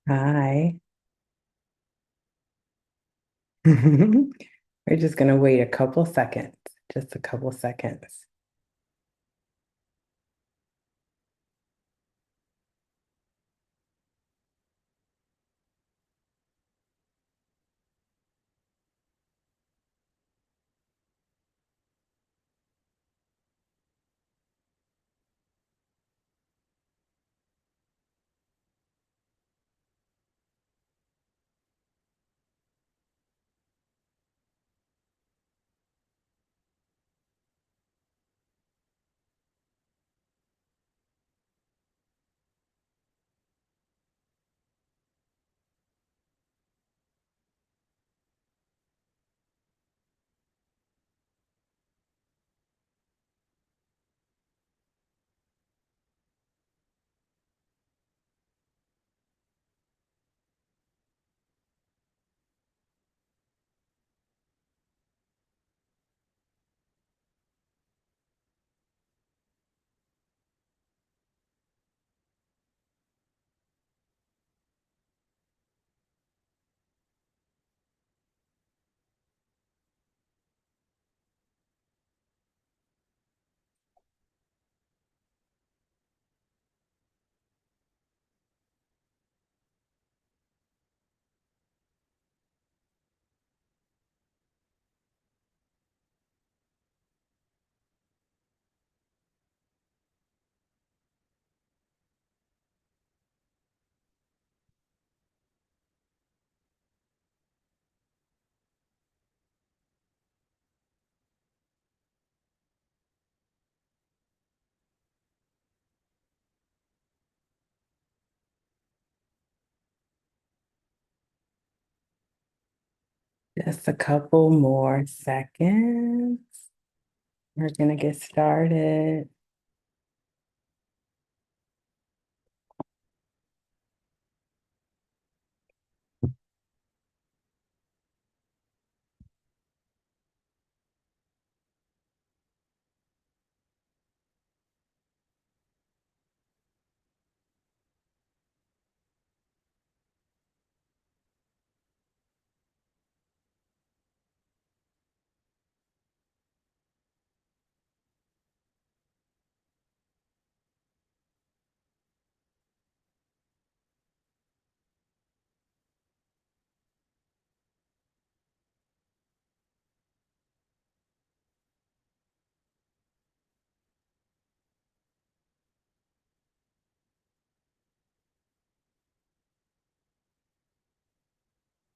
Hi. We're just going to wait a couple seconds, just a couple seconds. Just a couple more seconds. We're going to get started.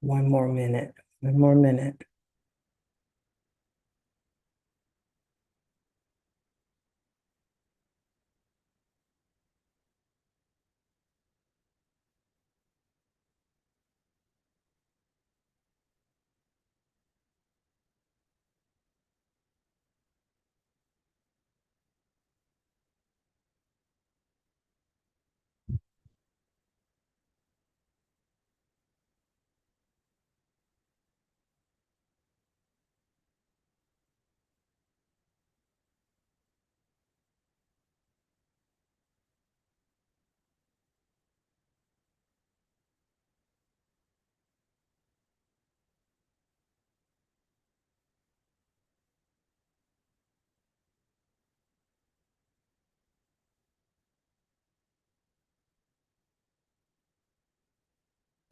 One more minute. One more minute.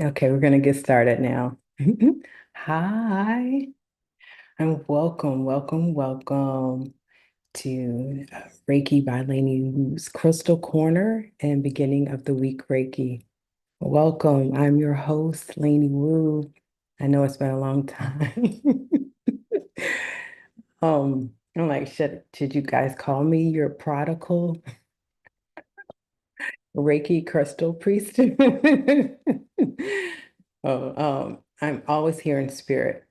Okay, we're going to get started now. Hi, and welcome to Reiki by Lani Woo's Crystal Corner and beginning of the week Reiki. Welcome. I'm your host, Lani Woo. I know it's been a long time. I'm like, should you guys call me your prodigal Reiki crystal priest? I'm always here in spirit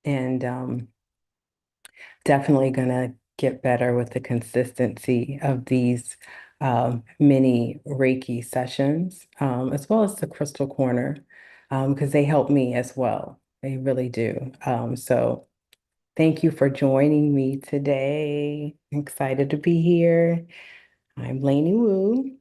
and definitely gonna get better with the consistency of these mini Reiki sessions, as well as the Crystal Corner, because they help me as well. They really do. So thank you for joining me today. I'm excited to be here. I'm Lani Woo.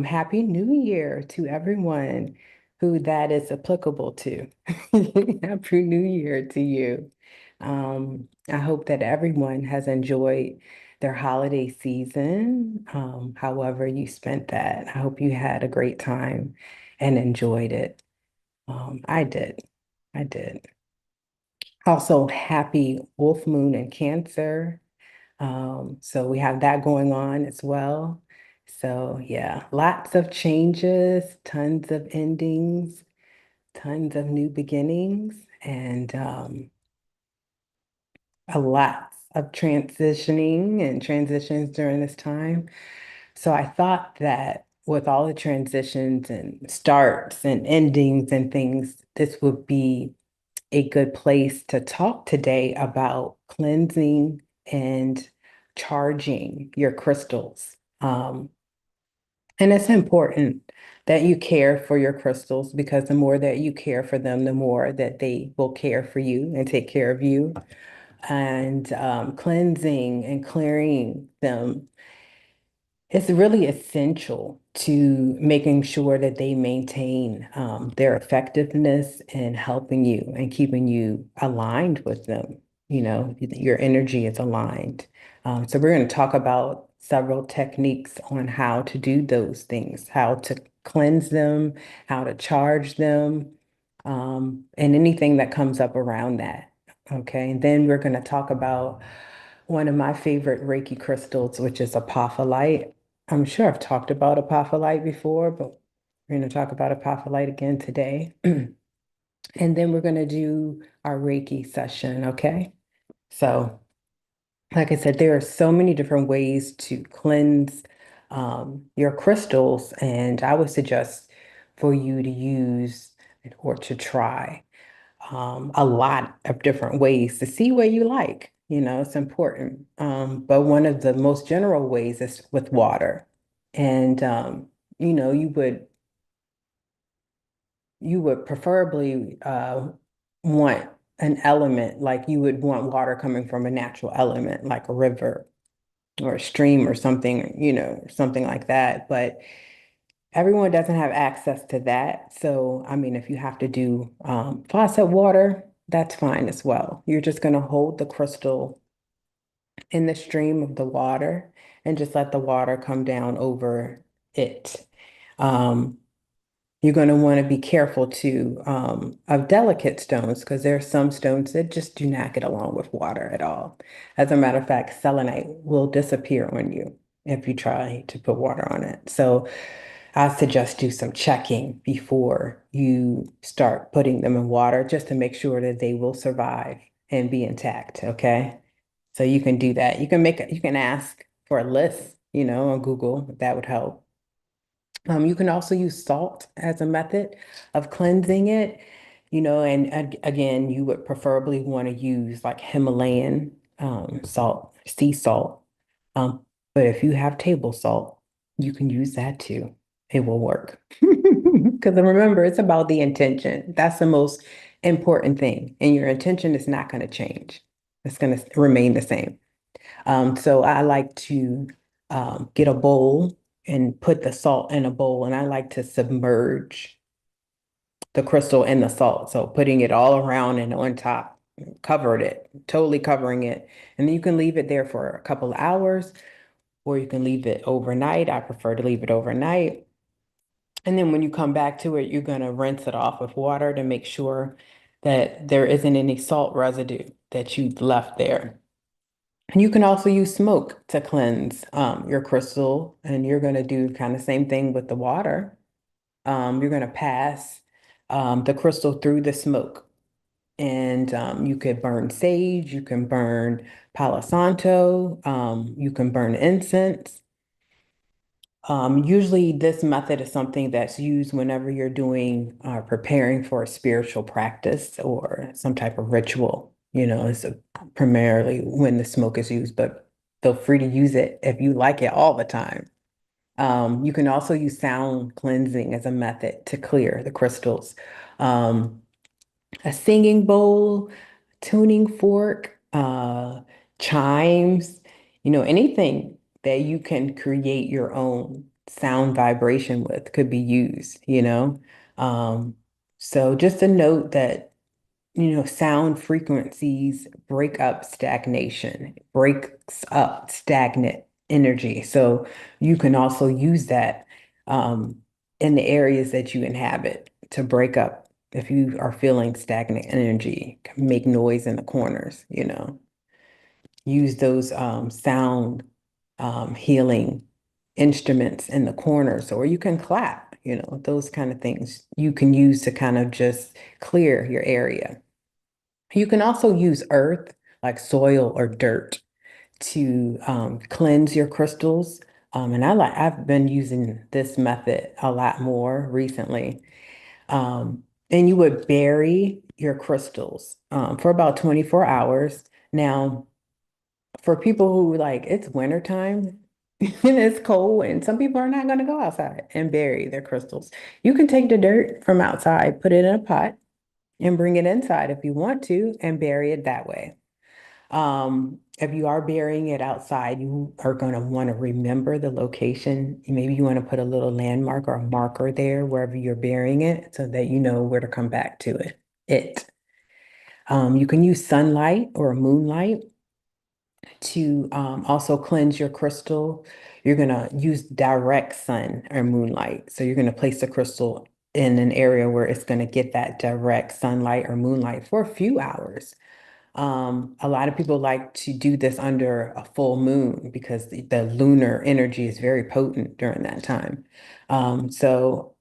Happy New Year to everyone who that is applicable to. Happy New Year to you. I hope that everyone has enjoyed their holiday season, however you spent that. I hope you had a great time and enjoyed it. I did. I did. Also, happy Wolf Moon in Cancer. So we have that going on as well. So yeah, lots of changes, tons of endings, tons of new beginnings, and a lot of transitioning and transitions during this time. So I thought that with all the transitions and starts and endings and things, this would be a good place to talk today about cleansing and charging your crystals. And it's important that you care for your crystals because the more that you care for them, the more that they will care for you and take care of you. And cleansing and clearing them, it's really essential to making sure that they maintain their effectiveness in helping you and keeping you aligned with them. You know, your energy is aligned. So we're going to talk about several techniques on how to do those things, how to cleanse them, how to charge them, and anything that comes up around that. Okay, and then we're going to talk about one of my favorite Reiki crystals, which is apophyllite. I'm sure I've talked about apophyllite before, but we're going to talk about apophyllite again today. And then we're going to do our Reiki session, okay? So, like I said, there are so many different ways to cleanse your crystals, and I would suggest for you to use or to try a lot of different ways to see what you like. You know, it's important. But one of the most general ways is with water. And you know, you would preferably want an element like you would want water coming from a natural element like a river or a stream or something, you know, something like that. But everyone doesn't have access to that. So, I mean, if you have to do faucet water, that's fine as well. You're just going to hold the crystal in the stream of the water and just let the water come down over it. Um, you're going to want to be careful too of delicate stones because there are some stones that just do not get along with water at all. As a matter of fact, selenite will disappear on you if you try to put water on it. So I suggest do some checking before you start putting them in water just to make sure that they will survive and be intact. Okay. So you can do that. You can ask for a list, you know, on Google. That would help. You can also use salt as a method of cleansing it, you know, and again, you would preferably want to use like Himalayan salt, sea salt. Um, but if you have table salt, you can use that too. It will work. Because remember, it's about the intention. That's the most important thing. And your intention is not going to change. It's going to remain the same. So I like to get a bowl and put the salt in a bowl, and I like to submerge the crystal in the salt. So putting it all around and on top, covered it, totally covering it. And then you can leave it there for a couple of hours, or you can leave it overnight. I prefer to leave it overnight. And then when you come back to it, you're going to rinse it off with water to make sure that there isn't any salt residue that you've left there. And you can also use smoke to cleanse your crystal, and you're going to do kind of same thing with the water. You're going to pass the crystal through the smoke, and you could burn sage, you can burn Palo Santo, you can burn incense. Usually this method is something that's used whenever you're doing preparing for a spiritual practice or some type of ritual. You know, it's primarily when the smoke is used, but feel free to use it if you like it all the time. You can also use sound cleansing as a method to clear the crystals. Um, a singing bowl, tuning fork, chimes, you know, anything that you can create your own sound vibration with could be used, you know. Um, so just a note that, sound frequencies break up stagnation, breaks up stagnant energy. So you can also use that in the areas that you inhabit to break up if you are feeling stagnant energy, make noise in the corners, use those sound healing instruments in the corners, or you can clap, those kind of things you can use to kind of just clear your area. You can also use earth, like soil or dirt, to cleanse your crystals. And I've been using this method a lot more recently. And you would bury your crystals for about 24 hours. Now, for people who like it's wintertime and it's cold, and some people are not going to go outside and bury their crystals. You can take the dirt from outside, put it in a pot, and bring it inside if you want to, and bury it that way. If you are burying it outside, you are going to want to remember the location. Maybe you want to put a little landmark or a marker there wherever you're burying it so that you know where to come back to it. You can use sunlight or moonlight to also cleanse your crystal. You're going to use direct sun or moonlight. So you're going to place the crystal in an area where it's going to get that direct sunlight or moonlight for a few hours. A lot of people like to do this under a full moon because the lunar energy is very potent during that time. So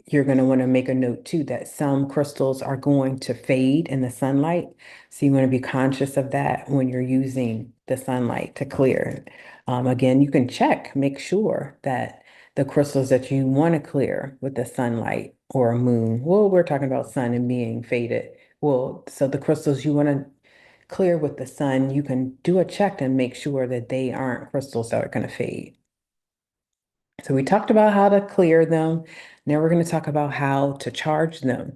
you're going to want to make a note too that some crystals are going to fade in the sunlight. So you want to be conscious of that when you're using the sunlight to clear. Again, you can check, make sure that the crystals that you want to clear with the sunlight or a moon, well, we're talking about sun and being faded. Well, so the crystals you want to clear with the sun, you can do a check and make sure that they aren't crystals that are going to fade. So we talked about how to clear them. Now we're going to talk about how to charge them.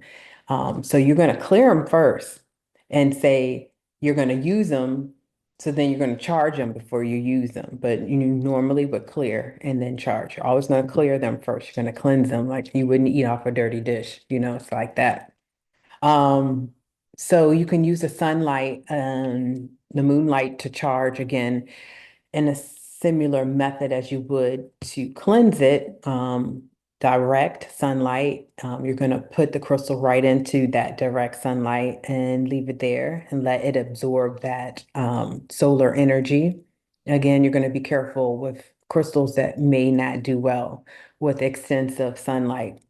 So you're going to clear them first and say you're going to use them. So then you're going to charge them before you use them. But you normally would clear and then charge. You're always going to clear them first. You're going to cleanse them like you wouldn't eat off a dirty dish. It's like that. Um, so you can use the sunlight and the moonlight to charge again in a similar method as you would to cleanse it. Direct sunlight. You're going to put the crystal right into that direct sunlight and leave it there and let it absorb that solar energy. Again, you're going to be careful with crystals that may not do well with extensive sunlight.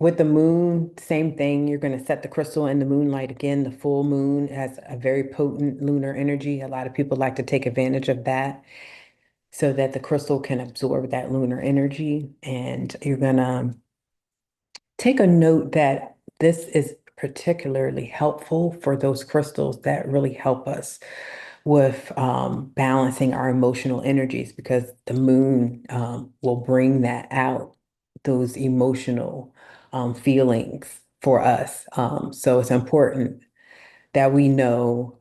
With the moon, same thing. You're going to set the crystal in the moonlight again. The full moon has a very potent lunar energy. A lot of people like to take advantage of that so that the crystal can absorb that lunar energy. And you're going to take a note that this is particularly helpful for those crystals that really help us with balancing our emotional energies because the moon will bring that out, those emotional feelings for us. So it's important that we know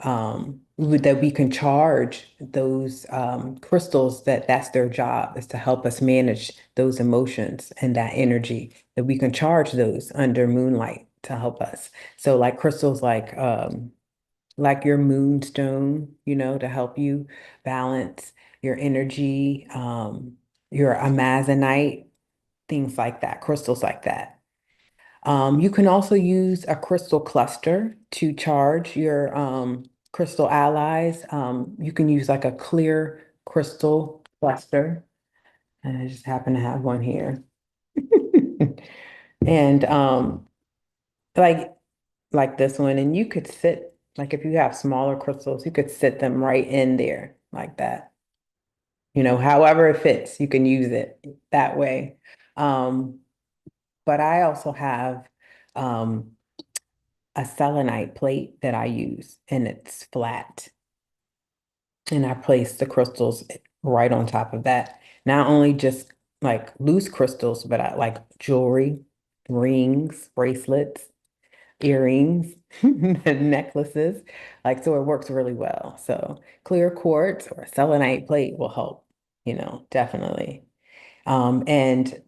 that we can charge those crystals, that that's their job is to help us manage those emotions and that energy, that we can charge those under moonlight to help us. So like crystals like your moonstone, to help you balance your energy, your amazonite, things like that, crystals like that. You can also use a crystal cluster to charge your crystal allies. You can use like a clear crystal cluster. And I just happen to have one here. And like like this one, and you could sit, like if you have smaller crystals, you could sit them right in there like that. However it fits, you can use it that way. Um, but I also have um, a selenite plate that I use, and it's flat. And I place the crystals right on top of that. Not only just like loose crystals, but I like jewelry, rings, bracelets, earrings, necklaces. Like, so it works really well. So clear quartz or selenite plate will help, definitely. And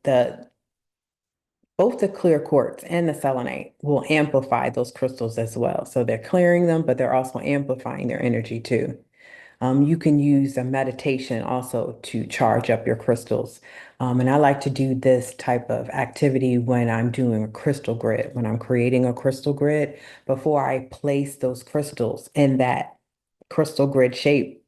both the clear quartz and the selenite will amplify those crystals as well. So they're clearing them, but they're also amplifying their energy too. You can use a meditation also to charge up your crystals. And I like to do this type of activity when I'm doing a crystal grid, when I'm creating a crystal grid, before I place those crystals in that crystal grid shape.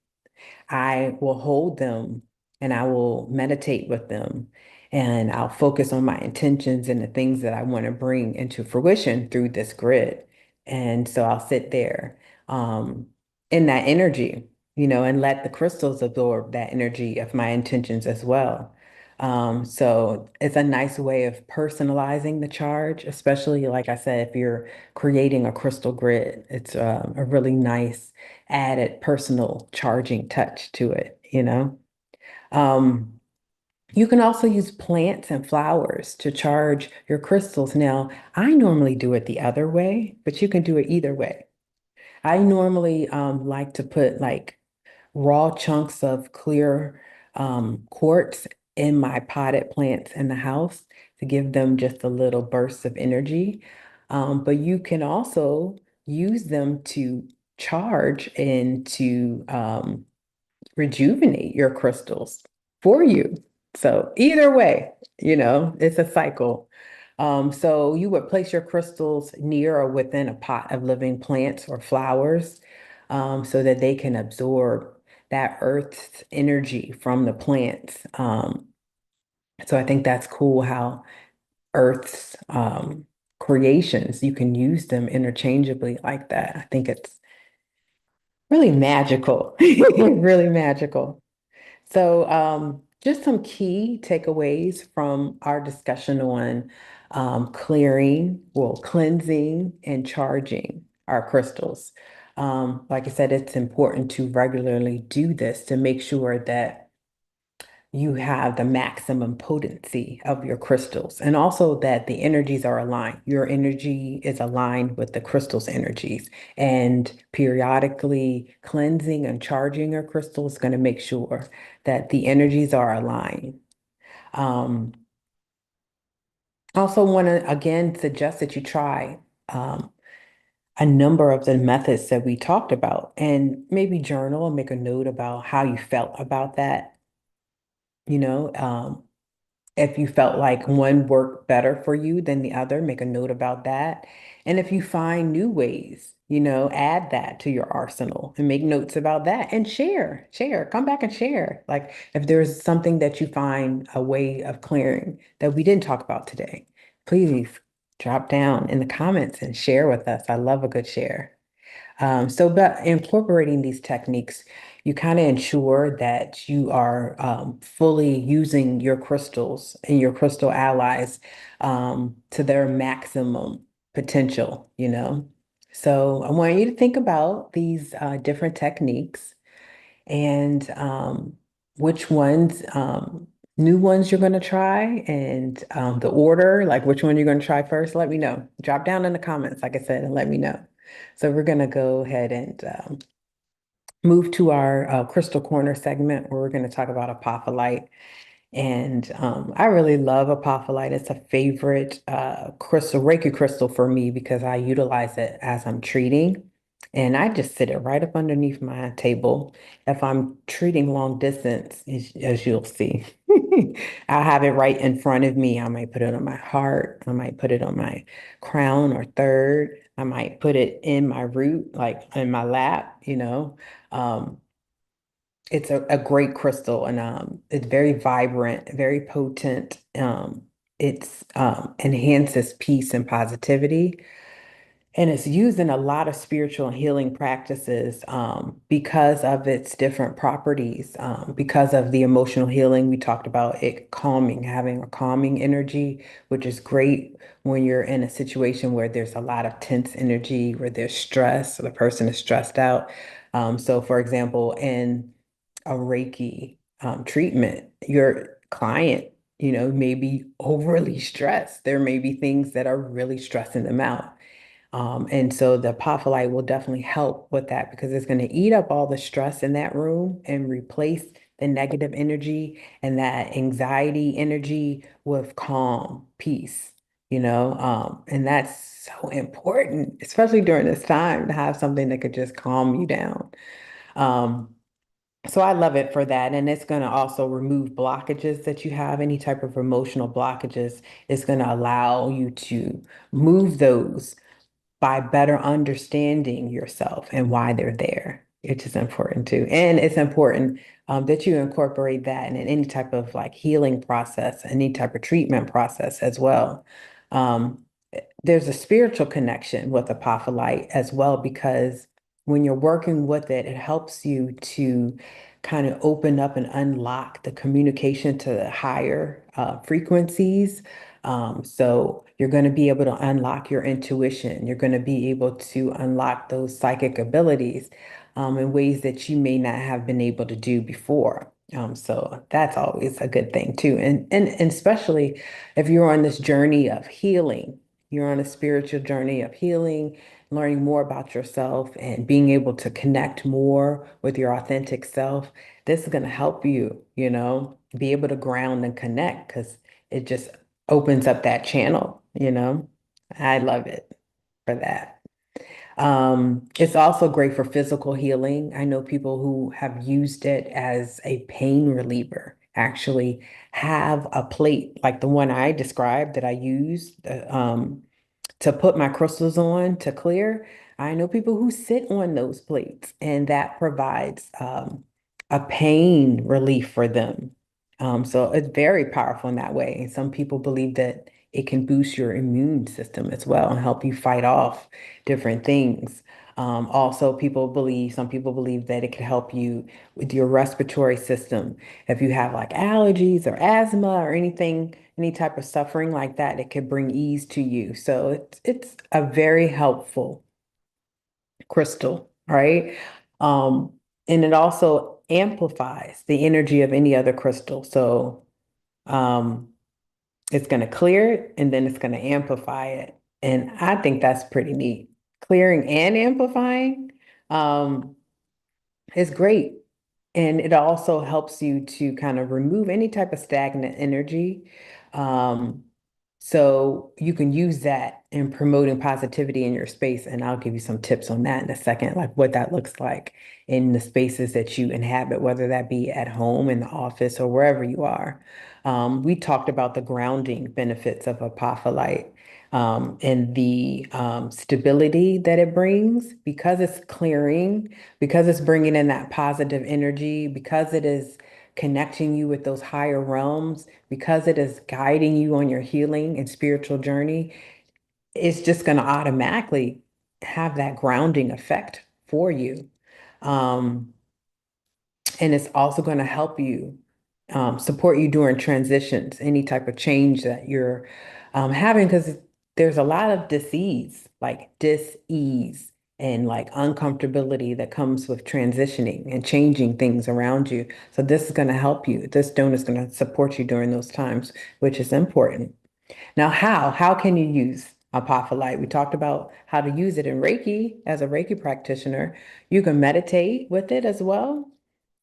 I will hold them and I will meditate with them and I'll focus on my intentions and the things that I want to bring into fruition through this grid. And so I'll sit there um, in that energy, and let the crystals absorb that energy of my intentions as well. So it's a nice way of personalizing the charge, especially like I said, if you're creating a crystal grid, it's a really nice added personal charging touch to it. Um, you can also use plants and flowers to charge your crystals. Now, I normally do it the other way, but you can do it either way. I normally like to put like raw chunks of clear quartz in my potted plants in the house to give them just a little burst of energy. But you can also use them to charge and to rejuvenate your crystals for you. So either way, it's a cycle. So you would place your crystals near or within a pot of living plants or flowers, so that they can absorb that earth's energy from the plants. So I think that's cool how earth's creations, you can use them interchangeably like that. I think it's really magical, really magical. So, just some key takeaways from our discussion on clearing, well, cleansing and charging our crystals. Like I said, it's important to regularly do this to make sure that you have the maximum potency of your crystals and also that the energies are aligned. Your energy is aligned with the crystal's energies. And periodically cleansing and charging your crystal is going to make sure that the energies are aligned. Um, Also want to again suggest that you try a number of the methods that we talked about and maybe journal and make a note about how you felt about that. You know, if you felt like one worked better for you than the other, make a note about that. And if you find new ways, add that to your arsenal and make notes about that and share, come back and share. Like if there's something that you find a way of clearing that we didn't talk about today, please drop down in the comments and share with us. I love a good share. But incorporating these techniques, you kind of ensure that you are fully using your crystals and your crystal allies to their maximum potential. So I want you to think about these different techniques and which ones, new ones you're going to try and the order, like which one you're going to try first, let me know. Drop down in the comments, like I said, and let me know. So we're going to go ahead and move to our Crystal Corner segment where we're going to talk about apophyllite. And I really love apophyllite. It's a favorite crystal, Reiki crystal for me because I utilize it as I'm treating. And I just sit it right up underneath my table. If I'm treating long distance, as you'll see, I'll have it right in front of me. I might put it on my heart. I might put it on my crown or third. I might put it in my root, like in my lap. Um, it's a great crystal and it's very vibrant, very potent. It's enhances peace and positivity. And it's used in a lot of spiritual and healing practices because of its different properties, because of the emotional healing. We talked about it calming, having a calming energy, which is great when you're in a situation where there's a lot of tense energy, where there's stress, or the person is stressed out. So, for example, in a Reiki treatment, your client, may be overly stressed. There may be things that are really stressing them out. And so the apophyllite will definitely help with that because it's going to eat up all the stress in that room and replace the negative energy and that anxiety energy with calm, peace, and that's so important, especially during this time, to have something that could just calm you down. Um, so I love it for that. And it's going to also remove blockages that you have, any type of emotional blockages. It's going to allow you to move those by better understanding yourself and why they're there. It's just important too. And it's important that you incorporate that in any type of like healing process, any type of treatment process as well. Um, there's a spiritual connection with apophyllite as well, because when you're working with it, it helps you to kind of open up and unlock the communication to the higher frequencies. So you're going to be able to unlock your intuition. You're going to be able to unlock those psychic abilities in ways that you may not have been able to do before. So that's always a good thing too. And especially if you're on this journey of healing, you're on a spiritual journey of healing, learning more about yourself and being able to connect more with your authentic self. This is going to help you, be able to ground and connect because it just opens up that channel. I love it for that. It's also great for physical healing. I know people who have used it as a pain reliever, actually have a plate like the one I described that I used. To put my crystals on to clear. I know people who sit on those plates, and that provides a pain relief for them. So it's very powerful in that way. And some people believe that it can boost your immune system as well and help you fight off different things. Also, some people believe that it could help you with your respiratory system. If you have like allergies or asthma or anything, any type of suffering like that, it could bring ease to you. So it's a very helpful crystal, right? Um, and it also amplifies the energy of any other crystal. So um, it's going to clear it and then it's going to amplify it. And I think that's pretty neat. Clearing and amplifying. Um, it's great. And it also helps you to kind of remove any type of stagnant energy. Um, so you can use that in promoting positivity in your space. And I'll give you some tips on that in a second, like what that looks like in the spaces that you inhabit, whether that be at home, in the office, or wherever you are. We talked about the grounding benefits of apophyllite and the stability that it brings because it's clearing, because it's bringing in that positive energy, because it is connecting you with those higher realms, because it is guiding you on your healing and spiritual journey. It's just going to automatically have that grounding effect for you. Um, and it's also going to help you support you during transitions, any type of change that you're having, because there's a lot of dis-ease and like uncomfortability that comes with transitioning and changing things around you. So this is going to help you. This stone is going to support you during those times, which is important. Now, how can you use apophyllite? We talked about how to use it in Reiki as a Reiki practitioner. You can meditate with it as well.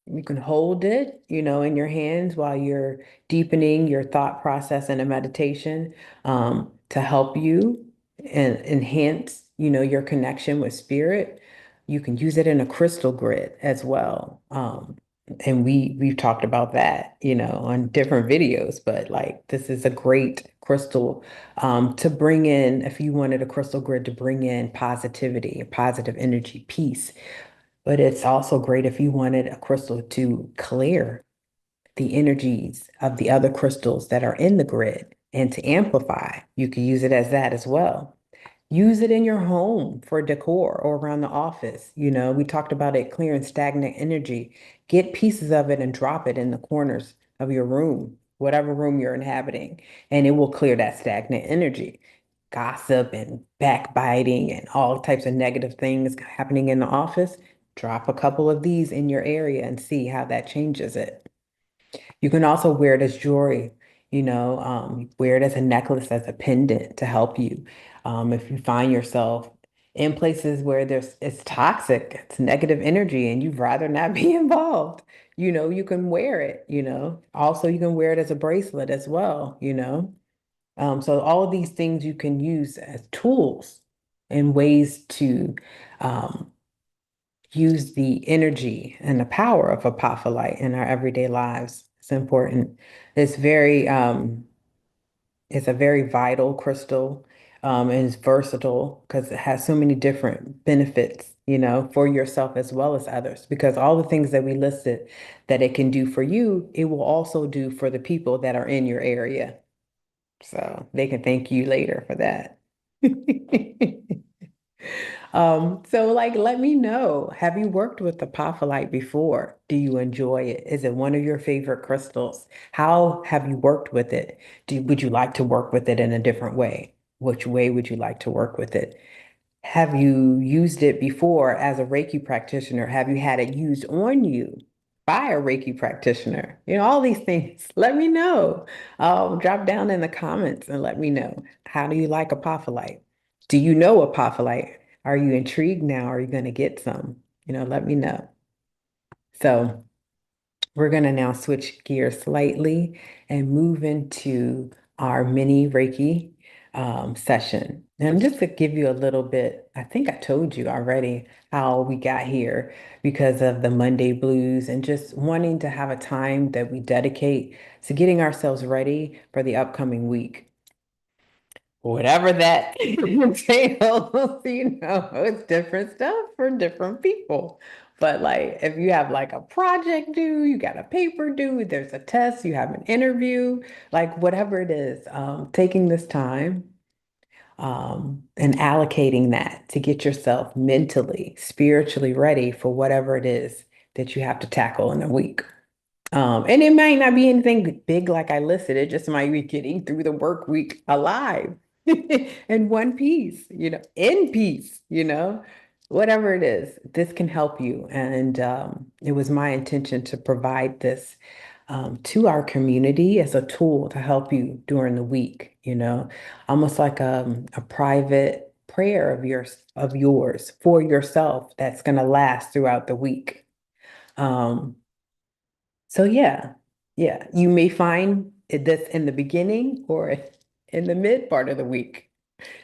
You can hold it, in your hands while you're deepening your thought process in a meditation to help you and enhance, your connection with spirit. You can use it in a crystal grid as well. And we've talked about that, on different videos, but like this is a great crystal to bring in, if you wanted a crystal grid to bring in positivity, positive energy, peace. But it's also great if you wanted a crystal to clear the energies of the other crystals that are in the grid and to amplify. You could use it as that as well. Use it in your home for decor or around the office. We talked about it clearing stagnant energy. Get pieces of it and drop it in the corners of your room, whatever room you're inhabiting, and it will clear that stagnant energy. Gossip and backbiting and all types of negative things happening in the office. Drop a couple of these in your area and see how that changes it. You can also wear it as jewelry, wear it as a necklace, as a pendant to help you. If you find yourself in places where it's toxic, it's negative energy, and you'd rather not be involved, you can wear it. Also, you can wear it as a bracelet as well. So all of these things you can use as tools and ways to um, use the energy and the power of apophyllite in our everyday lives. It's important. It's very it's a very vital crystal, and it's versatile because it has so many different benefits, for yourself as well as others. Because all the things that we listed that it can do for you, it will also do for the people that are in your area. So they can thank you later for that. So like let me know. Have you worked with the apophyllite before? Do you enjoy it? Is it one of your favorite crystals? How have you worked with it? Would you like to work with it in a different way? Which way would you like to work with it? Have you used it before as a Reiki practitioner? Have you had it used on you by a Reiki practitioner? All these things. Let me know. Drop down in the comments and let me know. How do you like apophyllite? Do you know apophyllite? Are you intrigued now? Are you going to get some? Let me know. So we're going to now switch gears slightly and move into our mini Reiki session. And just to give you a little bit, I think I told you already how we got here because of the Monday blues and just wanting to have a time that we dedicate to getting ourselves ready for the upcoming week, whatever that entails, it's different stuff for different people. But like if you have like a project due, you got a paper due, there's a test, you have an interview, like whatever it is, taking this time and allocating that to get yourself mentally, spiritually ready for whatever it is that you have to tackle in a week. And it might not be anything big like I listed. It just might be getting through the work week alive in one piece, in peace, whatever it is, this can help you. And it was my intention to provide this to our community as a tool to help you during the week, almost like a private prayer of yours for yourself that's going to last throughout the week. Um, so yeah, you may find this in the beginning or in the mid part of the week.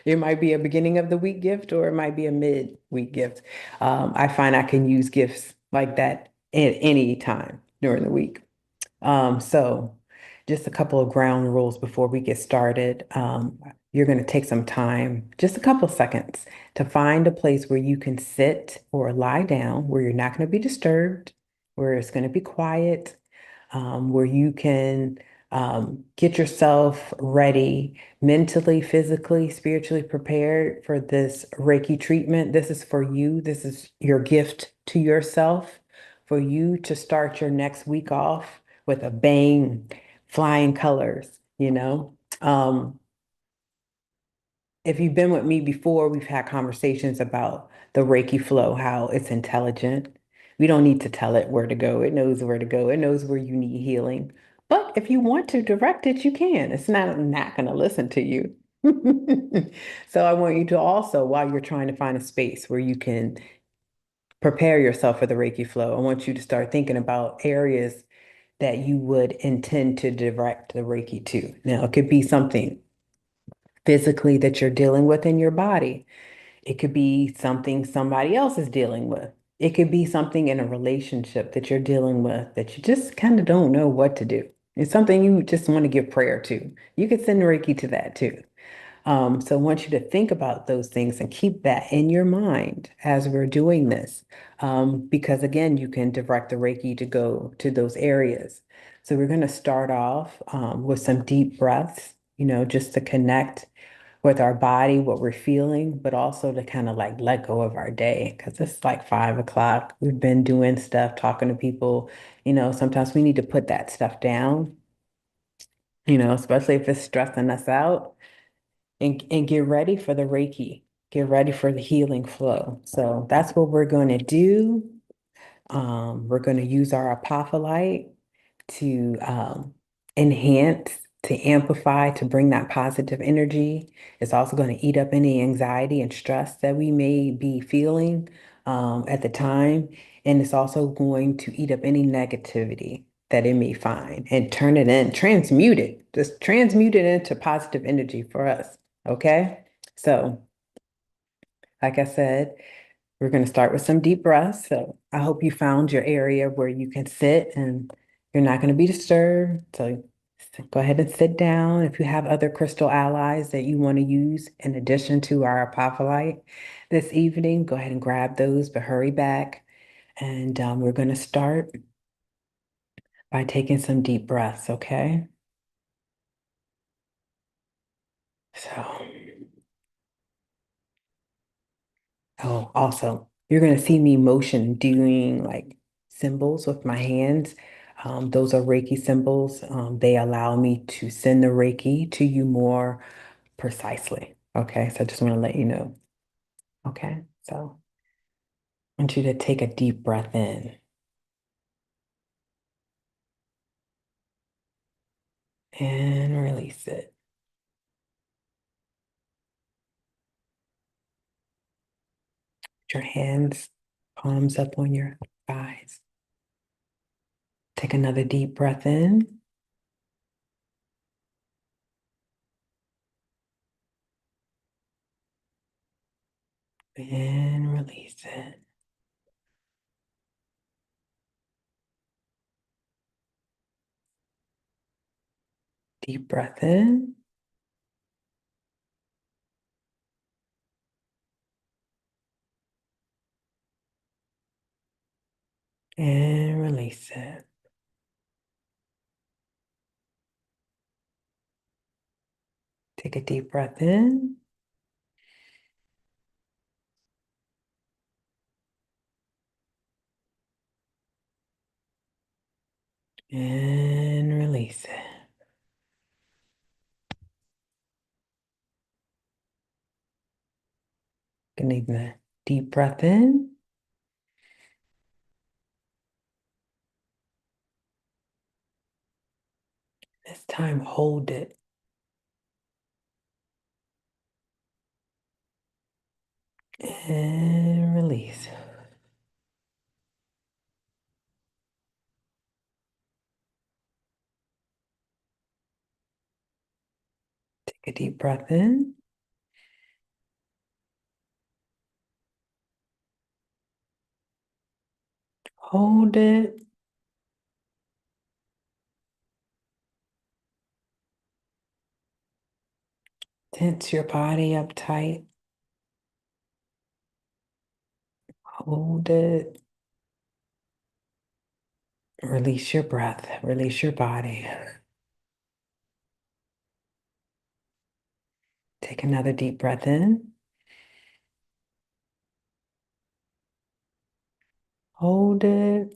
It might be a beginning of the week gift or it might be a mid-week gift. I find I can use gifts like that at any time during the week. So just a couple of ground rules before we get started. You're going to take some time, just a couple seconds, to find a place where you can sit or lie down, where you're not going to be disturbed, where it's going to be quiet, where you can get yourself ready mentally, physically, spiritually prepared for this Reiki treatment. This is for you. This is your gift to yourself for you to start your next week off with a bang, flying colors. If you've been with me before, we've had conversations about the Reiki flow, how it's intelligent. We don't need to tell it where to go. It knows where to go. It knows where you need healing. But if you want to direct it, you can. It's not going to listen to you. So I want you to also, while you're trying to find a space where you can prepare yourself for the Reiki flow, I want you to start thinking about areas that you would intend to direct the Reiki to. Now, it could be something physically that you're dealing with in your body. It could be something somebody else is dealing with. It could be something in a relationship that you're dealing with that you just kind of don't know what to do. It's something you just want to give prayer to. You could send Reiki to that too. So I want you to think about those things and keep that in your mind as we're doing this. Because again, you can direct the Reiki to go to those areas. So we're going to start off with some deep breaths, just to connect with our body, what we're feeling, but also to kind of like let go of our day because it's like 5 o'clock. We've been doing stuff, talking to people. Sometimes we need to put that stuff down, especially if it's stressing us out and get ready for the Reiki, get ready for the healing flow. So that's what we're going to do. We're going to use our apophyllite to enhance, to amplify, to bring that positive energy. It's also going to eat up any anxiety and stress that we may be feeling at the time. And it's also going to eat up any negativity. that it may find and turn it in, transmute it, just transmute it into positive energy for us. Okay. So, like I said, we're going to start with some deep breaths. So, I hope you found your area where you can sit and you're not going to be disturbed. So, go ahead and sit down. If you have other crystal allies that you want to use in addition to our apophyllite this evening, go ahead and grab those, but hurry back. And we're going to start by taking some deep breaths, okay? So, oh, also, you're going to see me motion doing like symbols with my hands. Those are Reiki symbols. They allow me to send the Reiki to you more precisely. Okay, so I just want to let you know. Okay, so I want you to take a deep breath in and release it. Put your hands, palms up on your thighs. Take another deep breath in and release it. Deep breath in and release it. Take a deep breath in and release it. Can take the deep breath in this time, hold it and release. Take a deep breath in, hold it, tense your body up tight, hold it, release your breath, release your body. Take another deep breath in, hold it,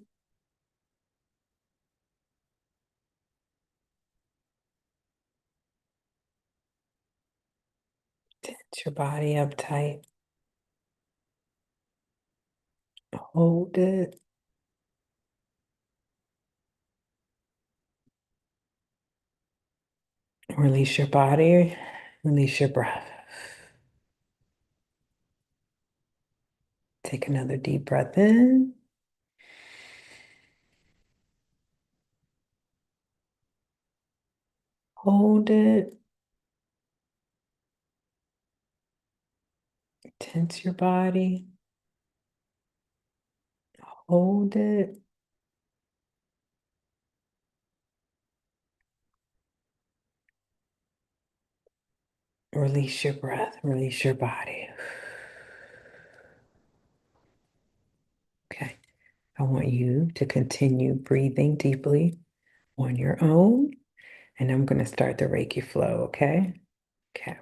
tense your body up tight, hold it, release your body, release your breath. Take another deep breath in, hold it, tense your body, hold it, release your breath, release your body. Okay, I want you to continue breathing deeply on your own, and I'm going to start the Reiki flow, okay? Okay.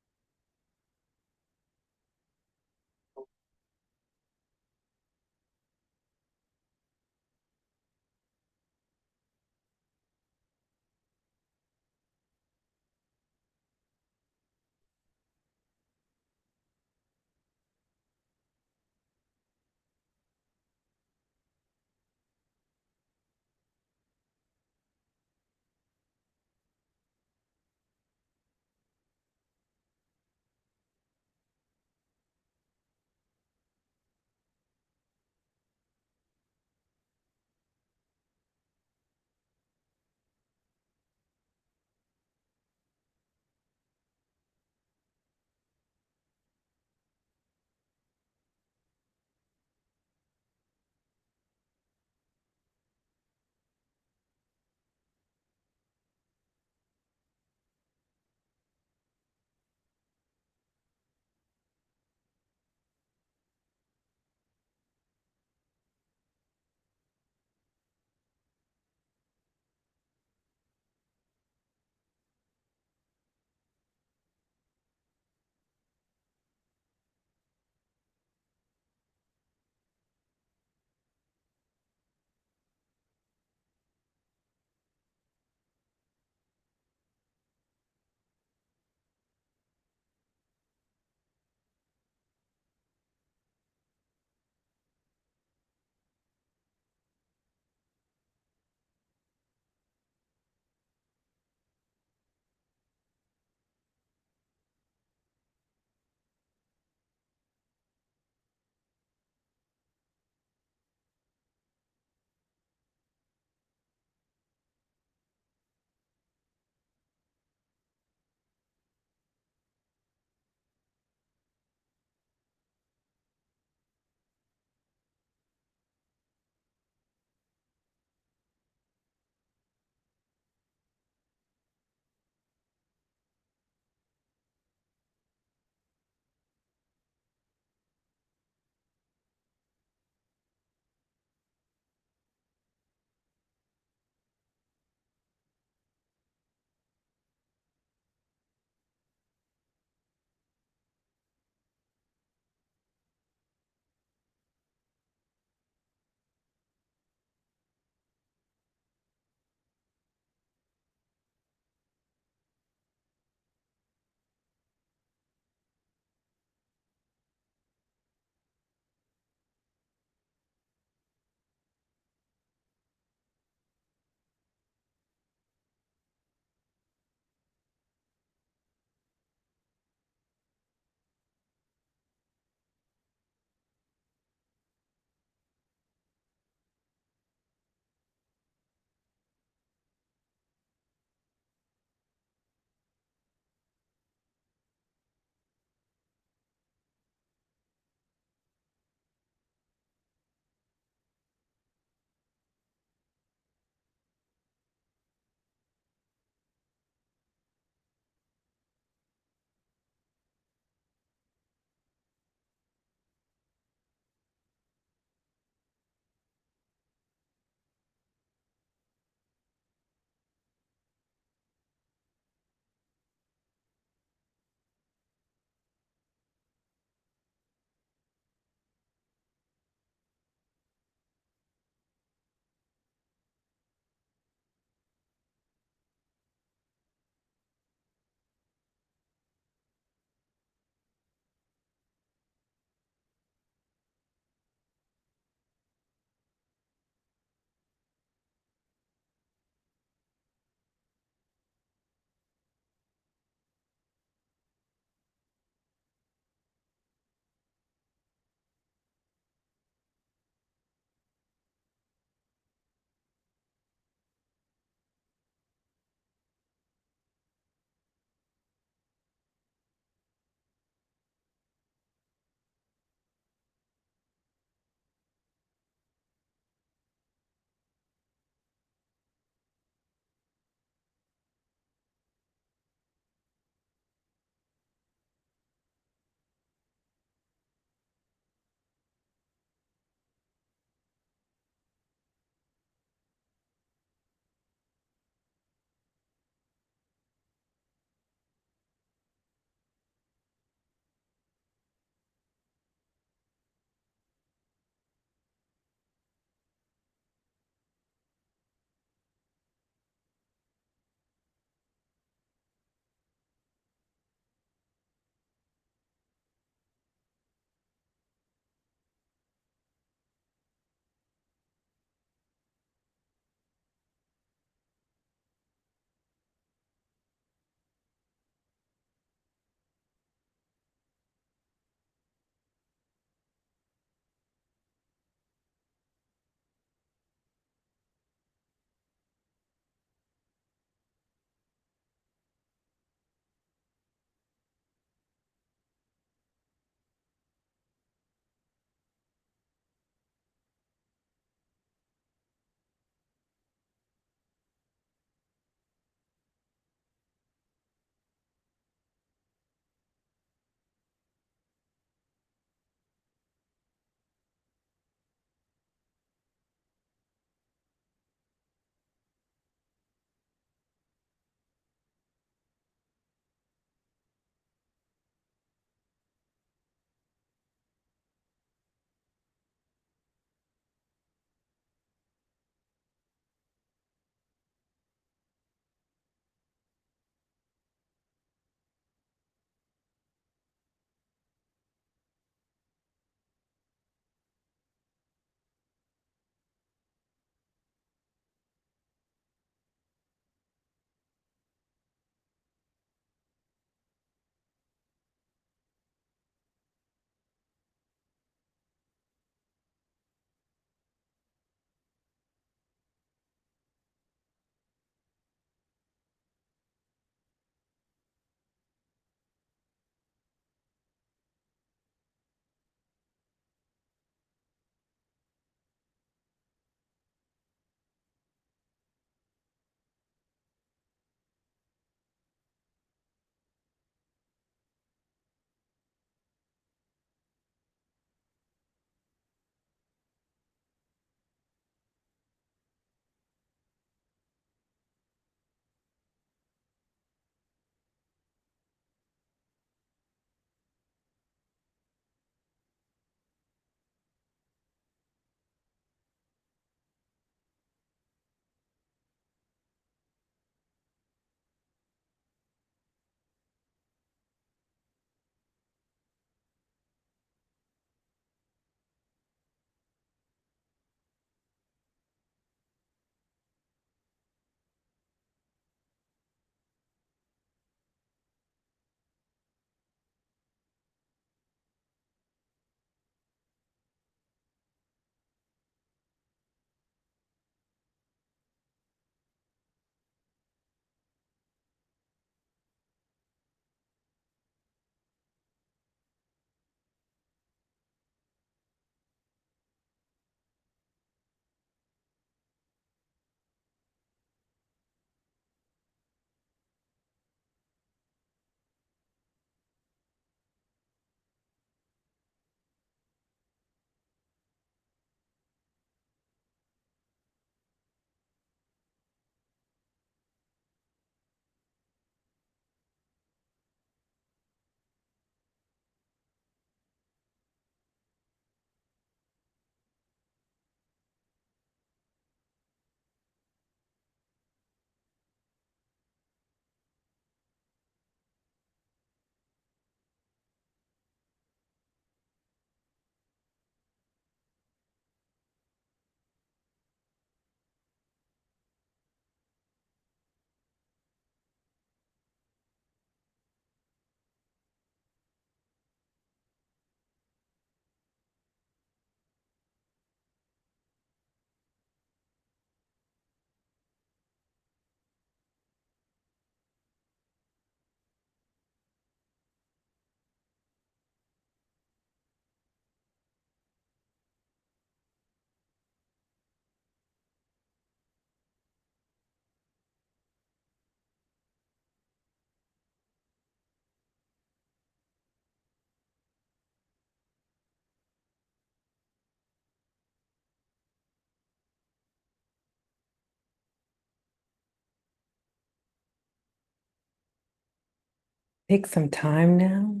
Take some time now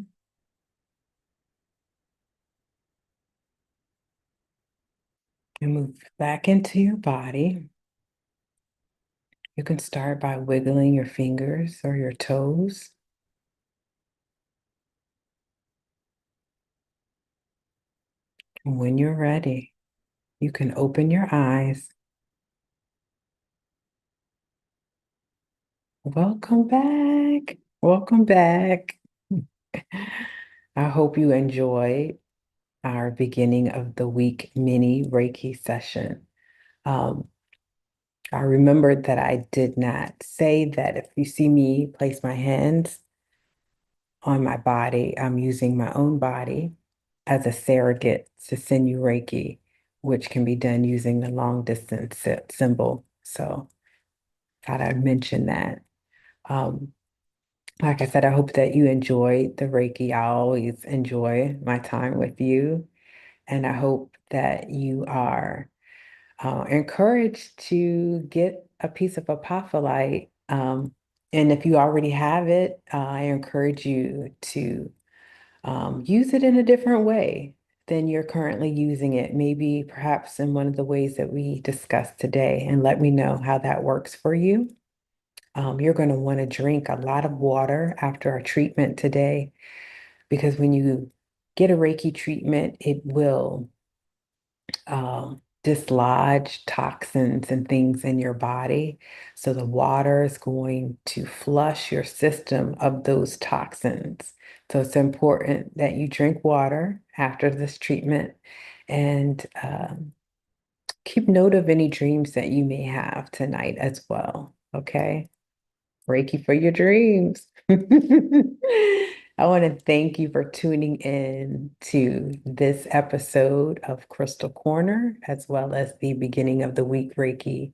and move back into your body. You can start by wiggling your fingers or your toes. And when you're ready, you can open your eyes. Welcome back. Welcome back. I hope you enjoyed our beginning of the week mini Reiki session. Um, I remembered that I did not say that if you see me place my hands on my body, I'm using my own body as a surrogate to send you Reiki, which can be done using the long distance symbol. So thought I'd mention that. Um, like I said, I hope that you enjoyed the Reiki. I always enjoy my time with you. And I hope that you are encouraged to get a piece of apophyllite. And if you already have it, I encourage you to use it in a different way than you're currently using it, maybe perhaps in one of the ways that we discussed today, and let me know how that works for you. You're going to want to drink a lot of water after our treatment today because when you get a Reiki treatment, it will dislodge toxins and things in your body. So the water is going to flush your system of those toxins. So it's important that you drink water after this treatment and keep note of any dreams that you may have tonight as well. Okay. Reiki for your dreams. I want to thank you for tuning in to this episode of Crystal Corner, as well as the beginning of the week Reiki,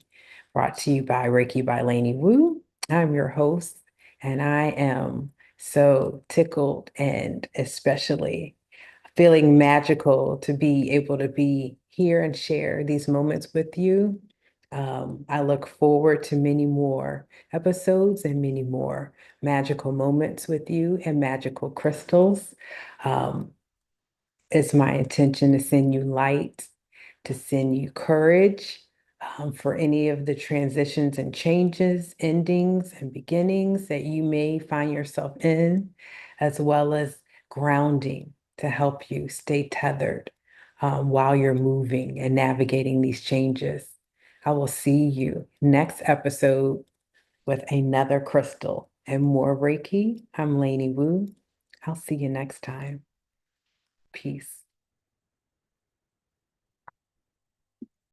brought to you by Reiki by Lani Woo. I'm your host, and I am so tickled and especially feeling magical to be able to be here and share these moments with you. I look forward to many more episodes and many more magical moments with you and magical crystals. Um, it's my intention to send you light, to send you courage for any of the transitions and changes, endings and beginnings that you may find yourself in, as well as grounding to help you stay tethered while you're moving and navigating these changes. I will see you next episode with another crystal and more Reiki. I'm Lani Woo. I'll see you next time. Peace.